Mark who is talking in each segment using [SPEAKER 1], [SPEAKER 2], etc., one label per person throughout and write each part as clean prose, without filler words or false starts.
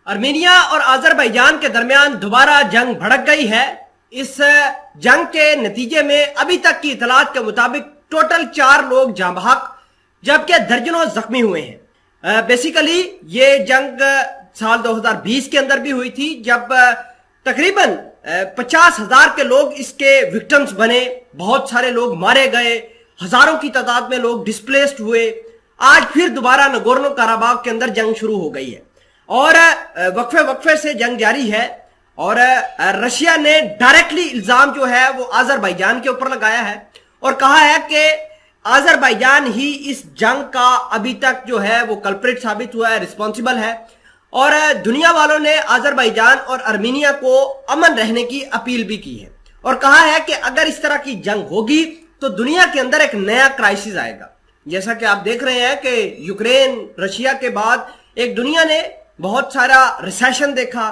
[SPEAKER 1] Armenia اور آذربائیجان کے درمیان دوبارہ جنگ بھڑک گئی ہے۔ اس جنگ کے نتیجے میں ابھی تک کی اطلاعات کے مطابق ٹوٹل 4 لوگ جاں بحق جبکہ درجنوں زخمی ہوئے ہیں۔ بیسیکلی یہ جنگ سال 2020 کے اندر بھی ہوئی تھی جب تقریباً 50,000 کے لوگ اس کے وکٹمز بنے، بہت سارے لوگ مارے گئے، ہزاروں کی تعداد میں لوگ ڈسپلیسڈ ہوئے۔ آج پھر دوبارہ نگورنو کاراباخ کے اندر جنگ شروع ہو گئی ہے اور وقفے سے جنگ جاری ہے، اور رشیا نے ڈائریکٹلی الزام جو ہے وہ آذربائیجان کے اوپر لگایا ہے اور کہا ہے کہ آذربائیجان ہی اس جنگ کا ابھی تک جو ہے وہ کلپریٹ ثابت ہوا ہے، رسپانسیبل ہے، اور دنیا والوں نے آذربائیجان اور آرمینیا کو امن رہنے کی اپیل بھی کی ہے اور کہا ہے کہ اگر اس طرح کی جنگ ہوگی تو دنیا کے اندر ایک نیا کرائسس آئے گا۔ جیسا کہ آپ دیکھ رہے ہیں کہ یوکرین رشیا کے بعد ایک دنیا نے بہت سارا ریسیشن دیکھا،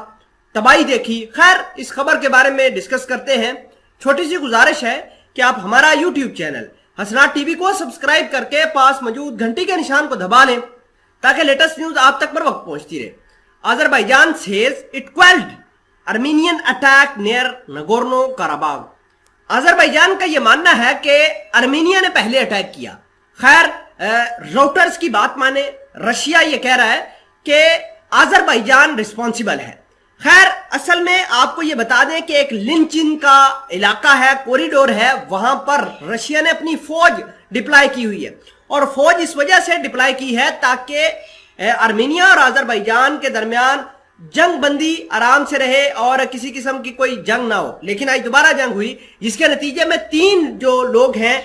[SPEAKER 1] تباہی دیکھی۔ خیر، اس خبر کے بارے میں ڈسکس کرتے ہیں۔ چھوٹی سی گزارش ہے کہ آپ ہمارا یوٹیوب چینل حسنات ٹی وی کو سبسکرائب کر کے پاس موجود گھنٹی کے نشان کو دبا لیں تاکہ لیٹسٹ نیوز آپ تک پر وقت پہنچتی رہے۔ Azerbaijan says it quelled Armenian attack near Nagorno-Karabakh۔ Azerbaijan کا یہ ماننا ہے کہ آرمینیا نے پہلے اٹیک کیا۔ خیر، راؤٹرز کی بات مانے، رشیا یہ کہہ رہا ہے کہ آذربائیجان رسپانسیبل ہے۔ خیر، اصل میں آپ کو یہ بتا دیں کہ ایک لنچن کا علاقہ ہے، کوریڈور ہے، وہاں پر رشیا نے اپنی فوج ڈپلائی کی ہوئی ہے، اور فوج اس وجہ سے ڈپلائی کی ہے تاکہ آرمینیا اور آذربائیجان کے درمیان جنگ بندی آرام سے رہے اور کسی قسم کی کوئی جنگ نہ ہو۔ لیکن آج دوبارہ جنگ ہوئی جس کے نتیجے میں 3 جو لوگ ہیں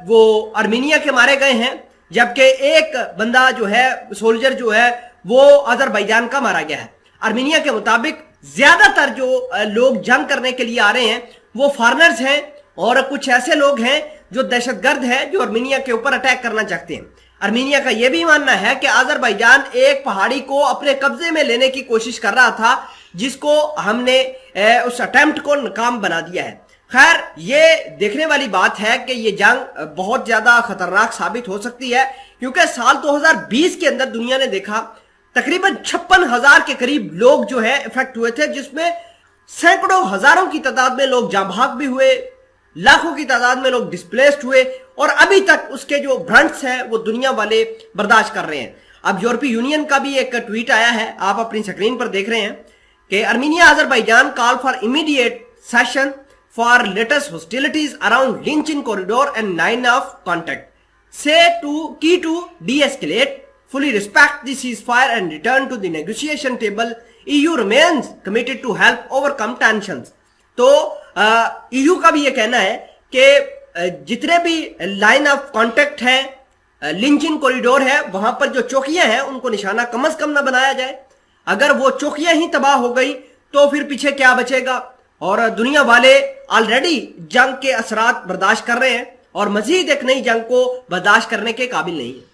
[SPEAKER 1] وہ آرمینیا کے مارے گئے ہیں، جبکہ ایک بندہ جو ہے، سولجر جو ہے، وہ آذربائیجان کا مارا گیا ہے۔ آرمینیا کے مطابق زیادہ تر جو لوگ جنگ کرنے کے لیے آ رہے ہیں وہ فارنرز ہیں اور کچھ ایسے لوگ ہیں جو دہشت گرد ہیں جو آرمینیا کے اوپر اٹیک کرنا چاہتے ہیں۔ آرمینیا کا یہ بھی ماننا ہے کہ آذربائیجان ایک پہاڑی کو اپنے قبضے میں لینے کی کوشش کر رہا تھا جس کو ہم نے اس اٹیمپٹ کو ناکام بنا دیا ہے۔ خیر، یہ دیکھنے والی بات ہے کہ یہ جنگ بہت زیادہ خطرناک ثابت ہو سکتی ہے، کیونکہ سال 2020 کے اندر دنیا نے دیکھا تقریباً 56,000 کے قریب لوگ جو ہے افیکٹ ہوئے تھے، جس میں سینکڑوں ہزاروں کی تعداد میں لوگ جاں بحق بھی ہوئے، لاکھوں کی تعداد میں لوگ ڈسپلیسڈ ہوئے، اور ابھی تک اس کے جو برنٹس ہیں وہ دنیا والے برداشت کر رہے ہیں۔ اب یورپی یونین کا بھی ایک ٹویٹ آیا ہے، آپ اپنی سکرین پر دیکھ رہے ہیں کہ Armenia Azerbaijan call for immediate cessation for latest hostilities around Lachin corridor and line of contact, say to key to de-escalate, fully respect the ceasefire and return to the negotiation table. EU remains committed to help overcome tensions. تو EU کا بھی یہ کہنا ہے کہ جتنے بھی line of contact ہیں، لنچن کوریڈور ہے، وہاں پر جو چوکیاں ہیں ان کو نشانہ کم از کم نہ بنایا جائے۔ اگر وہ چوکیاں ہی تباہ ہو گئی تو پھر پیچھے کیا بچے گا؟ اور دنیا والے آلریڈی جنگ کے اثرات برداشت کر رہے ہیں اور مزید ایک نئی جنگ کو برداشت کرنے کے قابل نہیں ہے۔